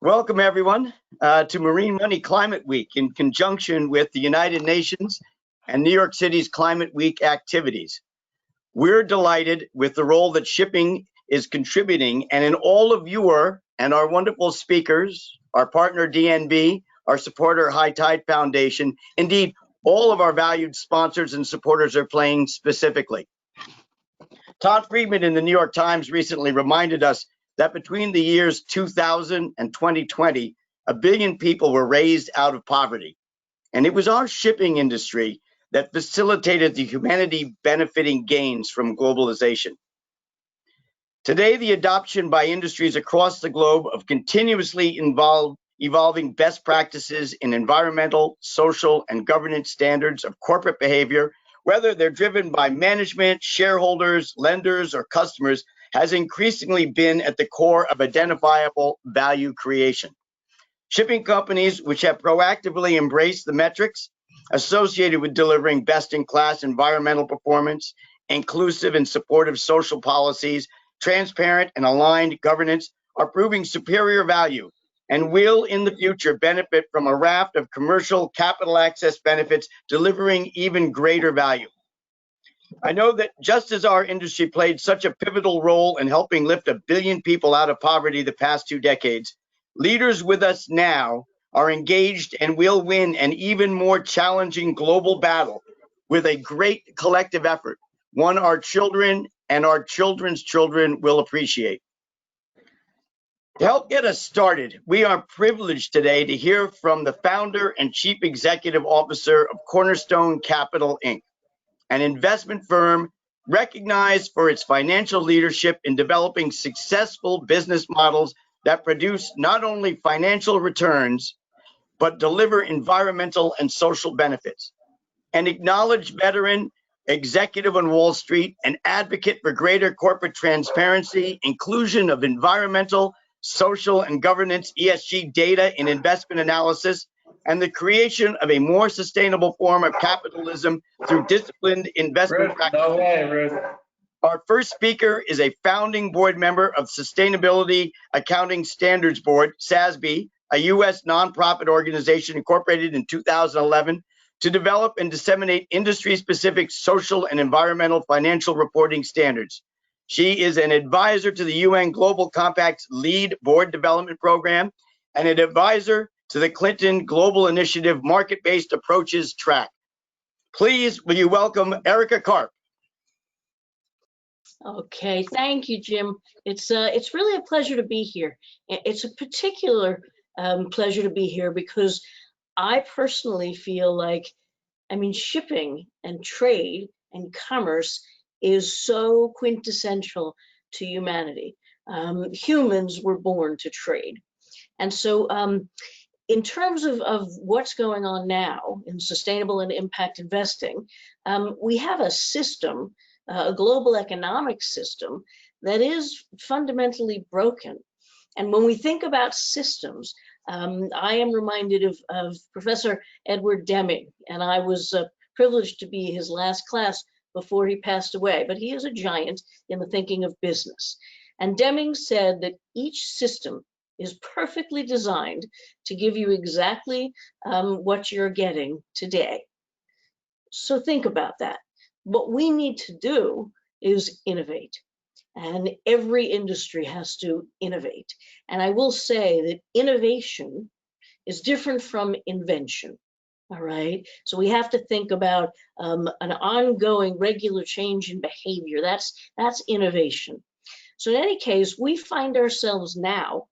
Welcome, everyone, to Marine Money Climate Week in conjunction with the United Nations and New York City's Climate Week activities. We're delighted with the role that shipping is contributing, and in all of your and our wonderful speakers, our partner DNB, our supporter High Tide Foundation, indeed, all of our valued sponsors and supporters are playing specifically. Todd Friedman in the New York Times recently reminded us that between the years 2000 and 2020, 1 billion people were raised out of poverty. And it was our shipping industry that facilitated the humanity benefiting gains from globalization. Today, the adoption by industries across the globe of continuously evolving best practices in environmental, social, and governance standards of corporate behavior, whether they're driven by management, shareholders, lenders, or customers, has increasingly been at the core of identifiable value creation. Shipping companies which have proactively embraced the metrics associated with delivering best-in-class environmental performance, inclusive and supportive social policies, transparent and aligned governance are proving superior value and will in the future benefit from a raft of commercial capital access benefits delivering even greater value. I know that just as our industry played such a pivotal role in helping lift 1 billion people out of poverty the past 2 decades, leaders with us now are engaged and will win an even more challenging global battle with a great collective effort, one our children and our children's children will appreciate. To help get us started, we are privileged today to hear from the founder and chief executive officer of Cornerstone Capital, Inc., an investment firm recognized for its financial leadership in developing successful business models that produce not only financial returns, but deliver environmental and social benefits. An acknowledged veteran, executive on Wall Street, an advocate for greater corporate transparency, inclusion of environmental, social, and governance ESG data in investment analysis, and the creation of a more sustainable form of capitalism through disciplined investment practices. No way, Ruth. Our first speaker is a founding board member of Sustainability Accounting Standards Board, SASB, a U.S. nonprofit organization incorporated in 2011 to develop and disseminate industry-specific social and environmental financial reporting standards. She is an advisor to the UN Global Compact's LEAD Board Development Program and an advisor to the Clinton Global Initiative Market-Based Approaches Track. Please, will you welcome Erika Karp? Okay, thank you, Jim. It's really a pleasure to be here. It's a particular pleasure to be here because I personally feel like, shipping and trade and commerce is so quintessential to humanity. Humans were born to trade. And so in terms of what's going on now in sustainable and impact investing, we have a system, a global economic system that is fundamentally broken. And when we think about systems, I am reminded of Professor Edward Deming, and I was privileged to be his last class before he passed away, but he is a giant in the thinking of business. And Deming said that each system is perfectly designed to give you exactly what you're getting today. So think about that. What we need to do is innovate. And every industry has to innovate. And I will say that innovation is different from invention. All right. So we have to think about an ongoing regular change in behavior. That's innovation. So in any case, we find ourselves now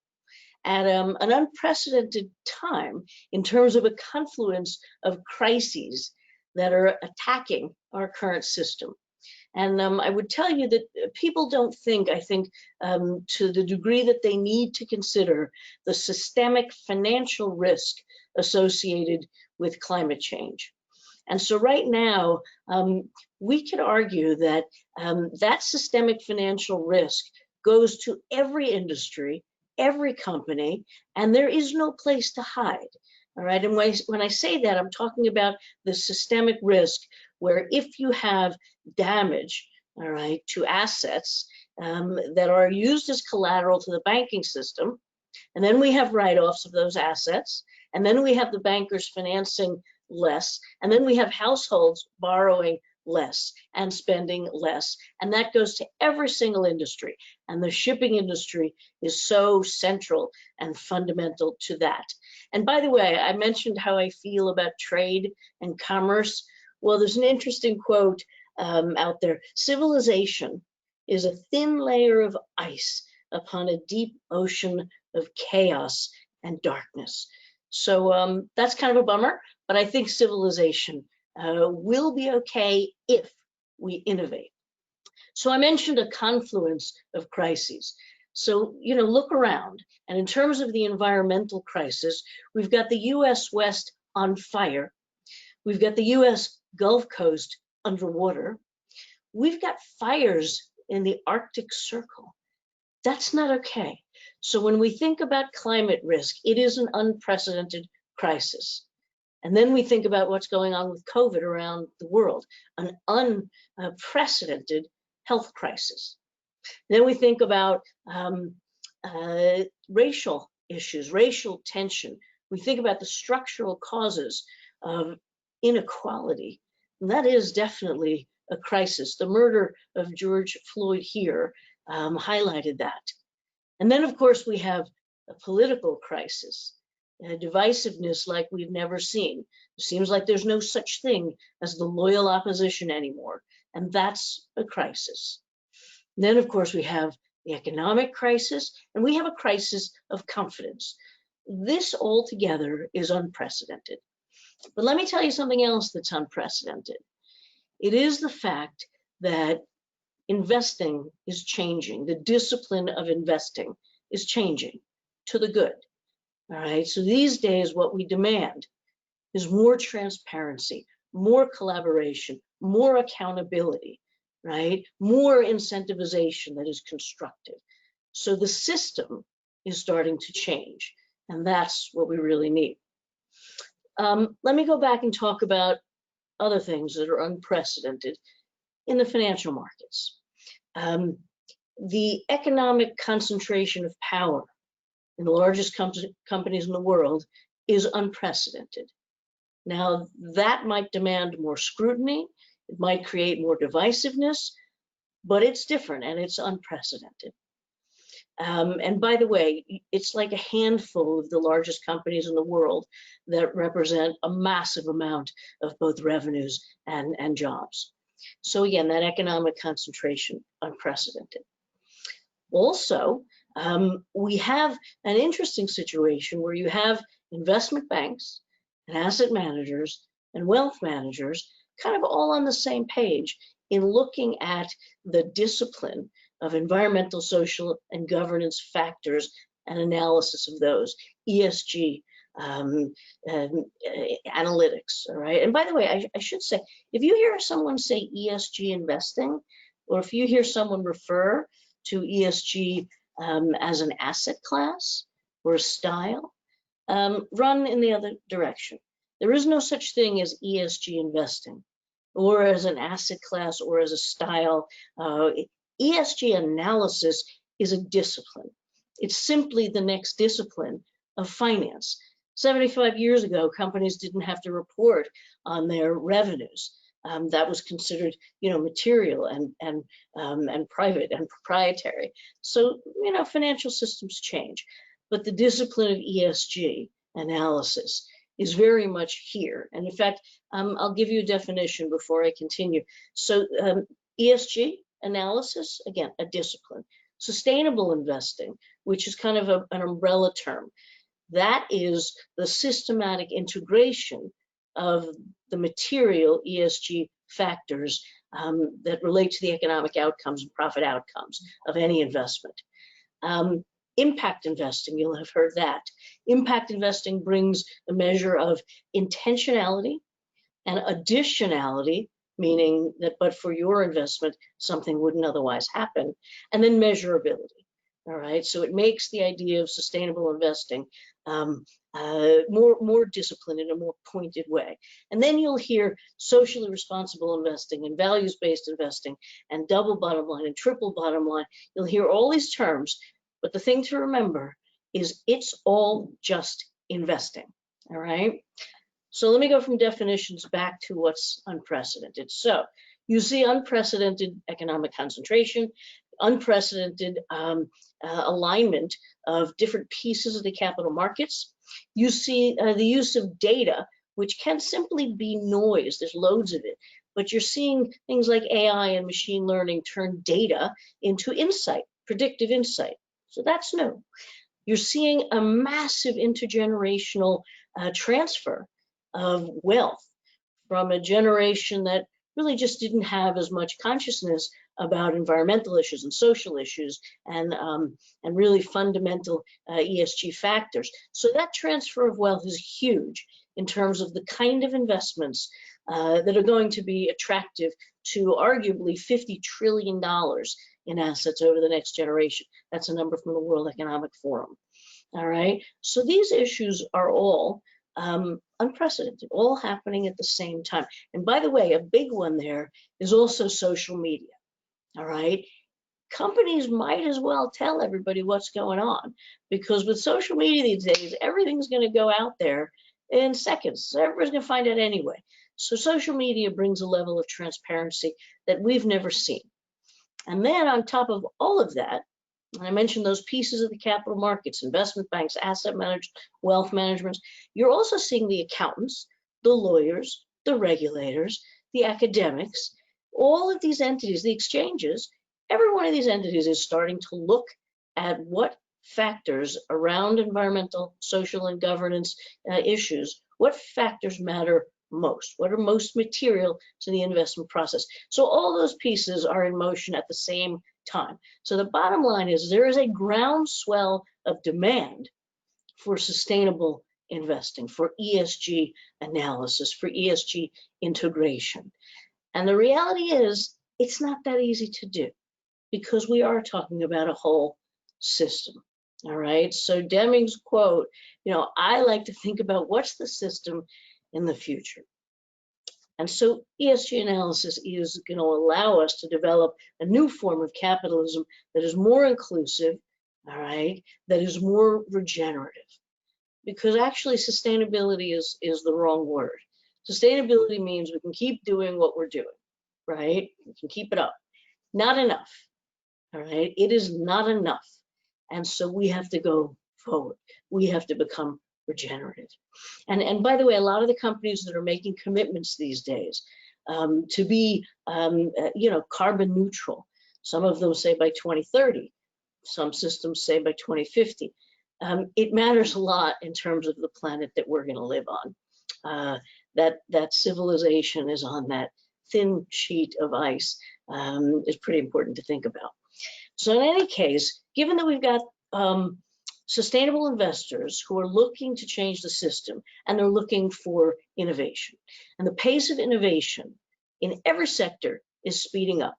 at an unprecedented time in terms of a confluence of crises that are attacking our current system. And I would tell you that people don't think, I think, to the degree that they need to consider the systemic financial risk associated with climate change. And so right now, we could argue that that systemic financial risk goes to every industry, every company, and there is no place to hide. All right. And when I say that, I'm talking about the systemic risk where if you have damage, all right, to assets that are used as collateral to the banking system, And then we have write-offs of those assets. And then we have the bankers financing less. And then we have households borrowing less and spending less. And that goes to every single industry. And the shipping industry is so central and fundamental to that. And by the way, I mentioned how I feel about trade and commerce. Well, there's an interesting quote out there. Civilization is a thin layer of ice upon a deep ocean of chaos and darkness. So that's kind of a bummer, but I think civilization will be okay if we innovate. So I mentioned a confluence of crises. So, look around. And in terms of the environmental crisis, we've got the US West on fire. We've got the US Gulf Coast underwater. We've got fires in the Arctic Circle. That's not okay. So when we think about climate risk, it is an unprecedented crisis. And then we think about what's going on with COVID around the world, an unprecedented health crisis. Then we think about racial issues, racial tension. We think about the structural causes of inequality. And that is definitely a crisis. The murder of George Floyd here highlighted that. And then, of course, we have a political crisis, a divisiveness like we've never seen. It seems like there's no such thing as the loyal opposition anymore, and that's a crisis. And then, of course, we have the economic crisis, and we have a crisis of confidence. This altogether is unprecedented. But let me tell you something else that's unprecedented. It is the fact that investing is changing. The discipline of investing is changing to the good. All right, so these days what we demand is more transparency, more collaboration, more accountability, right? More incentivization that is constructive. So the system is starting to change, and that's what we really need. Let me go back and talk about other things that are unprecedented in the financial markets. The economic concentration of power in the largest companies in the world is unprecedented. Now, that might demand more scrutiny, it might create more divisiveness, but it's different and it's unprecedented. And by the way, it's like a handful of the largest companies in the world that represent a massive amount of both revenues and jobs. So again, that economic concentration, unprecedented. Also, we have an interesting situation where you have investment banks and asset managers and wealth managers kind of all on the same page in looking at the discipline of environmental, social, and governance factors and analysis of those, ESG, analytics, all right? And by the way, I should say, if you hear someone say ESG investing, or if you hear someone refer to ESG as an asset class or a style, run in the other direction. There is no such thing as ESG investing or as an asset class or as a style. ESG analysis is a discipline. It's simply the next discipline of finance. 75 years ago, companies didn't have to report on their revenues. That was considered, material and private and proprietary. So, financial systems change, but the discipline of ESG analysis is very much here. And in fact, I'll give you a definition before I continue. So ESG analysis, again, a discipline. Sustainable investing, which is kind of an umbrella term, that is the systematic integration of the material ESG factors that relate to the economic outcomes and profit outcomes of any investment. Impact investing, you'll have heard that. Impact investing brings a measure of intentionality and additionality, meaning that but for your investment, something wouldn't otherwise happen, and then measurability. All right, so it makes the idea of sustainable investing more disciplined in a more pointed way. And then you'll hear socially responsible investing and values-based investing and double bottom line and triple bottom line. You'll hear all these terms, but the thing to remember is it's all just investing, all right? So let me go from definitions back to what's unprecedented. So you see unprecedented economic concentration, unprecedented alignment of different pieces of the capital markets. You see the use of data, which can simply be noise. There's loads of it. But you're seeing things like AI and machine learning turn data into insight, predictive insight. So that's new. You're seeing a massive intergenerational transfer of wealth from a generation that really just didn't have as much consciousness about environmental issues and social issues and really fundamental ESG factors. So that transfer of wealth is huge in terms of the kind of investments that are going to be attractive to arguably $50 trillion in assets over the next generation. That's a number from the World Economic Forum. All right, so these issues are all unprecedented, all happening at the same time. And by the way, a big one there is also social media. All right, companies might as well tell everybody what's going on, because with social media these days, everything's going to go out there in seconds. So everybody's going to find out anyway. So social media brings a level of transparency that we've never seen. And then on top of all of that, I mentioned those pieces of the capital markets, investment banks, asset managers, wealth management. You're also seeing the accountants, the lawyers, the regulators, the academics, all of these entities, the exchanges. Every one of these entities is starting to look at what factors around environmental, social, and governance issues, what factors matter most, what are most material to the investment process. So all those pieces are in motion at the same time. So the bottom line is there is a groundswell of demand for sustainable investing, for ESG analysis, for ESG integration. And the reality is it's not that easy to do, because we are talking about a whole system. All right, so Deming's quote, I like to think about what's the system in the future. And so ESG analysis is going to allow us to develop a new form of capitalism that is more inclusive, all right, that is more regenerative. Because actually sustainability is the wrong word. Sustainability means we can keep doing what we're doing, right? We can keep it up. Not enough, all right? It is not enough. And so we have to go forward. We have to become regenerative. And by the way, a lot of the companies that are making commitments these days to be, carbon neutral, some of them say by 2030, some systems say by 2050. It matters a lot in terms of the planet that we're going to live on. That civilization is on that thin sheet of ice is pretty important to think about. So in any case, given that we've got sustainable investors who are looking to change the system, and they're looking for innovation, and the pace of innovation in every sector is speeding up.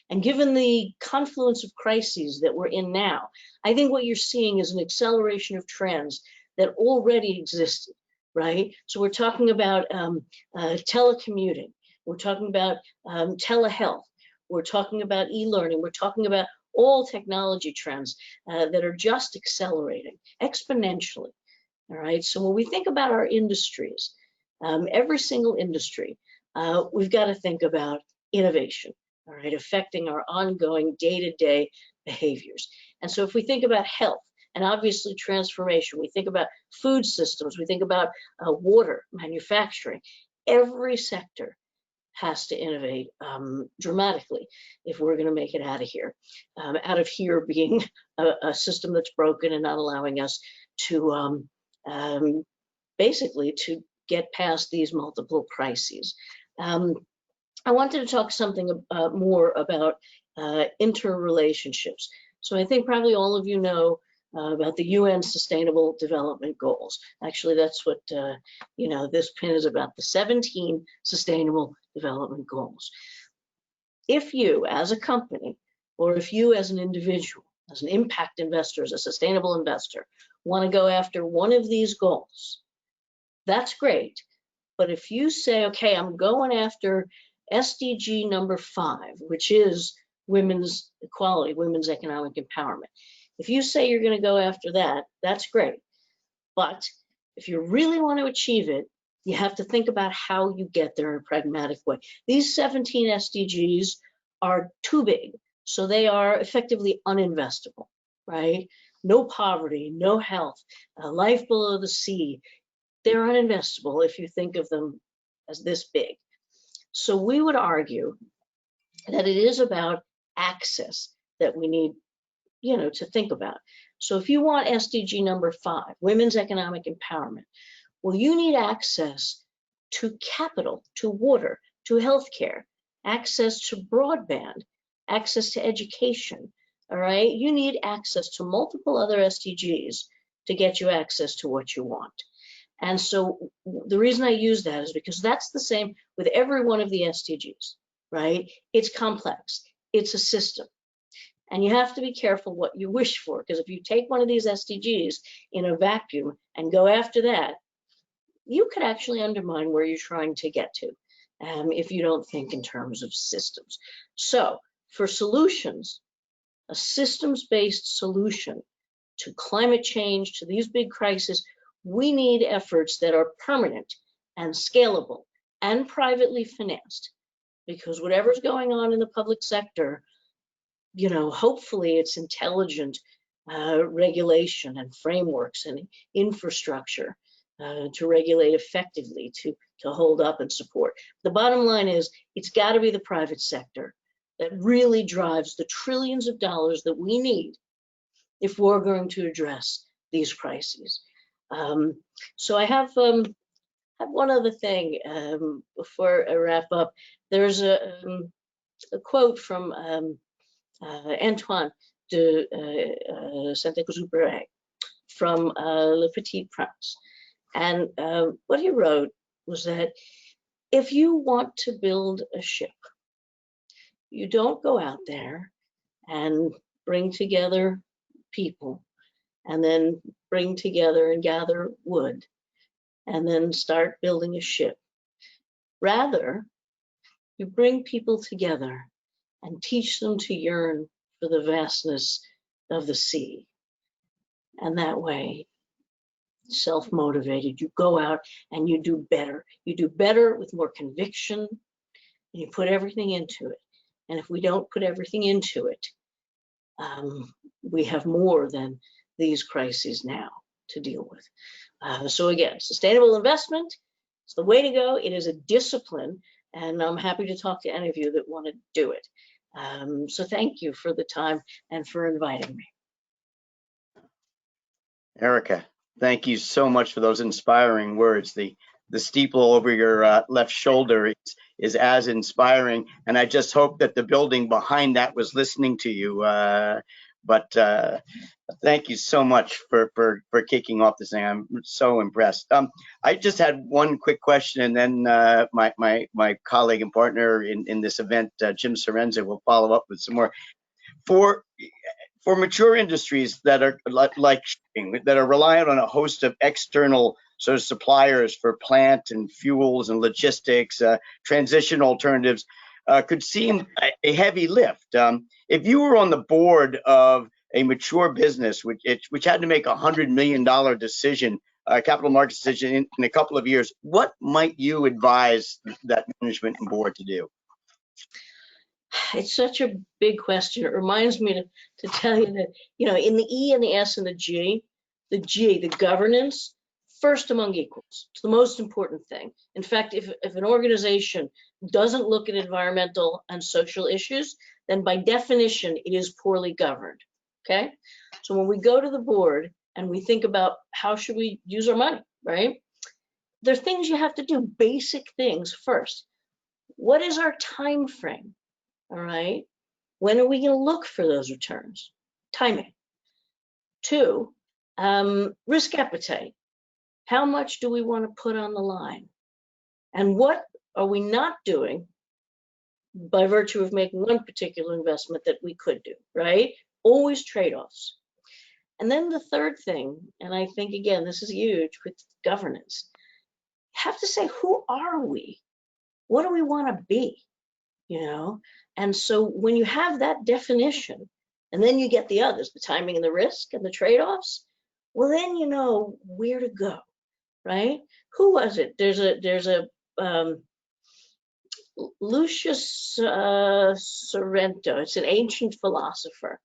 And given the confluence of crises that we're in now, I think what you're seeing is an acceleration of trends that already existed, right? So we're talking about telecommuting, we're talking about telehealth, we're talking about e-learning, we're talking about all technology trends that are just accelerating exponentially, all right? So when we think about our industries, every single industry, we've got to think about innovation, all right, affecting our ongoing day-to-day behaviors. And so if we think about health and obviously transformation, we think about food systems, we think about water, manufacturing, every sector has to innovate dramatically if we're going to make it out of here being a system that's broken and not allowing us to basically to get past these multiple crises. I wanted to talk something more about interrelationships. So I think probably all of you know about the UN Sustainable Development Goals. Actually, that's what this pin is about, the 17 Sustainable Development Goals. If you, as a company, or if you as an individual, as an impact investor, as a sustainable investor, want to go after one of these goals, that's great. But if you say, okay, I'm going after SDG number 5, which is women's equality, women's economic empowerment. If you say you're going to go after that, that's great. But if you really want to achieve it, you have to think about how you get there in a pragmatic way. These 17 SDGs are too big, so they are effectively uninvestable, right? No poverty, no health, life below the sea. They're uninvestable if you think of them as this big. So we would argue that it is about access that we need, to think about. So if you want SDG number 5, women's economic empowerment, well, you need access to capital, to water, to healthcare, access to broadband, access to education, all right? You need access to multiple other SDGs to get you access to what you want. And so the reason I use that is because that's the same with every one of the SDGs, right? It's complex, it's a system. And you have to be careful what you wish for, because if you take one of these SDGs in a vacuum and go after that, you could actually undermine where you're trying to get to if you don't think in terms of systems. So for solutions, a systems-based solution to climate change, to these big crises, we need efforts that are permanent and scalable and privately financed, because whatever's going on in the public sector, hopefully it's intelligent regulation and frameworks and infrastructure to regulate effectively, to hold up and support. The bottom line is it's got to be the private sector that really drives the trillions of dollars that we need if we're going to address these crises. So I have one other thing before I wrap up. There's a quote from Antoine de Saint-Exupéry from Le Petit Prince. And what he wrote was that if you want to build a ship, you don't go out there and bring together people and then bring together and gather wood and then start building a ship. Rather, you bring people together and teach them to yearn for the vastness of the sea. And that way, self-motivated, you go out and you do better. You do better with more conviction, and you put everything into it. And if we don't put everything into it, we have more than these crises now to deal with. So again, sustainable investment is the way to go. It is a discipline, and I'm happy to talk to any of you that want to do it. So thank you for the time and for inviting me. Erika, thank you so much for those inspiring words. The steeple over your left shoulder is as inspiring, and I just hope that the building behind that was listening to you. But thank you so much for kicking off this thing. I'm so impressed. I just had one quick question, and then my colleague and partner in this event, Jim Sorenza, will follow up with some more. For mature industries that are like shipping, that are reliant on a host of external sort of suppliers for plant and fuels and logistics, transition alternatives, could seem a heavy lift. If you were on the board of a mature business which had to make $100 million decision, capital market decision in a couple of years, what might you advise that management and board to do? It's such a big question. It reminds me to tell you that, in the E and the S and the G, the governance, first among equals. It's the most important thing. In fact, if an organization doesn't look at environmental and social issues, then by definition, it is poorly governed, okay? So when we go to the board and we think about how should we use our money, right? There are things you have to do, basic things first. What is our time frame? All right, when are we going to look for those returns? Timing. 2, risk appetite. How much do we want to put on the line? And what are we not doing by virtue of making one particular investment that we could do, right? Always trade-offs. And then the third thing, and I think, again, this is huge with governance, you have to say, who are we? What do we want to be? And so when you have that definition, and then you get the others, the timing and the risk and the trade-offs, well, then you know where to go, right? Who was it? There's a Lucius Sorrento. It's an ancient philosopher,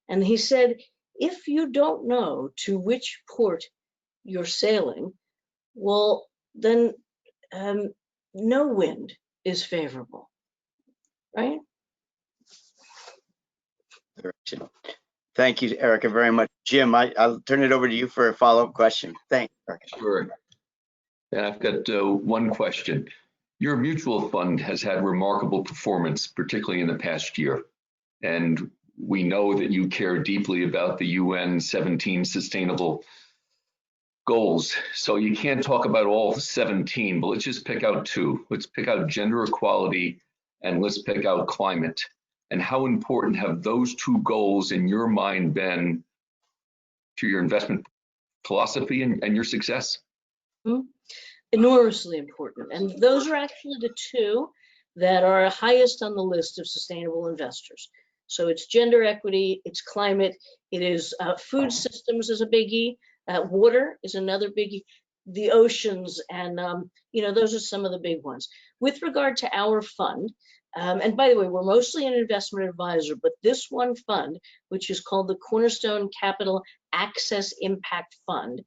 and he said, if you don't know to which port you're sailing, well, then no wind is favorable, right? Thank you, Erika, very much. Jim, I'll turn it over to you for a follow-up question. Thanks, Erika. Sure. And I've got one question. Your mutual fund has had remarkable performance, particularly in the past year. And we know that you care deeply about the UN 17 sustainable goals. So you can't talk about all 17, but let's just pick out two. Let's pick out gender equality and let's pick out climate. And how important have those two goals in your mind been to your investment philosophy and your success? Mm-hmm. Enormously important. And those are actually the two that are highest on the list of sustainable investors. So it's gender equity, it's climate, it is food systems is a biggie, water is another biggie, the oceans, and those are some of the big ones. With regard to our fund, and by the way, we're mostly an investment advisor, but this one fund, which is called the Cornerstone Capital Access Impact Fund,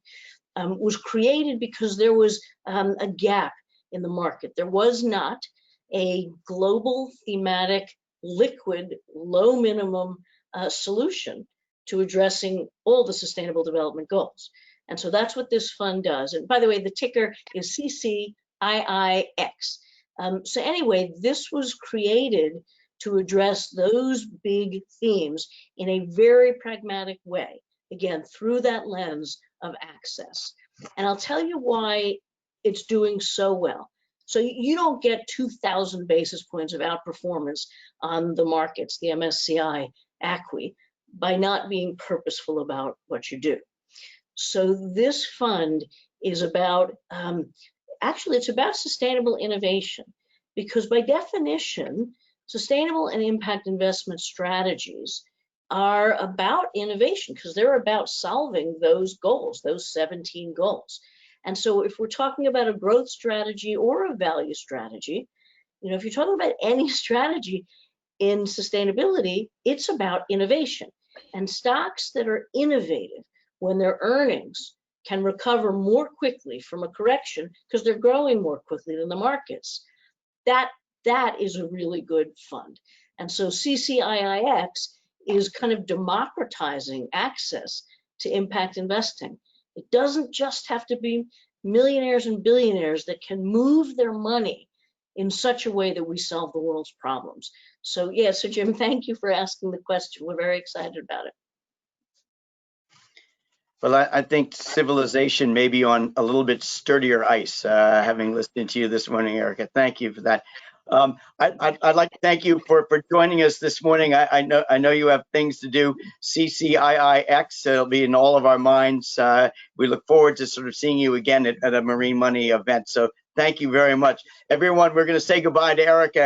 was created because there was a gap in the market. There was not a global thematic, liquid, low minimum solution to addressing all the sustainable development goals. And so that's what this fund does. And by the way, the ticker is CCIIX. So anyway, this was created to address those big themes in a very pragmatic way, again, through that lens of access. And I'll tell you why it's doing so well. So you don't get 2,000 basis points of outperformance on the markets, the MSCI ACWI, by not being purposeful about what you do. So this fund is about, actually it's about sustainable innovation, because by definition, sustainable and impact investment strategies are about innovation, because they're about solving those goals, those 17 goals. And so if we're talking about a growth strategy or a value strategy, if you're talking about any strategy in sustainability, it's about innovation. And stocks that are innovative, when their earnings can recover more quickly from a correction because they're growing more quickly than the markets, that is a really good fund. And so CCIIX is kind of democratizing access to impact investing. It doesn't just have to be millionaires and billionaires that can move their money in such a way that we solve the world's problems. So yeah, so Jim, thank you for asking the question. We're very excited about it. Well, I think civilization may be on a little bit sturdier ice, having listened to you this morning, Erika. Thank you for that. I'd like to thank you for joining us this morning. I know you have things to do. CCIIX, it'll be in all of our minds. We look forward to sort of seeing you again at a Marine Money event. So thank you very much. Everyone, we're going to say goodbye to Erika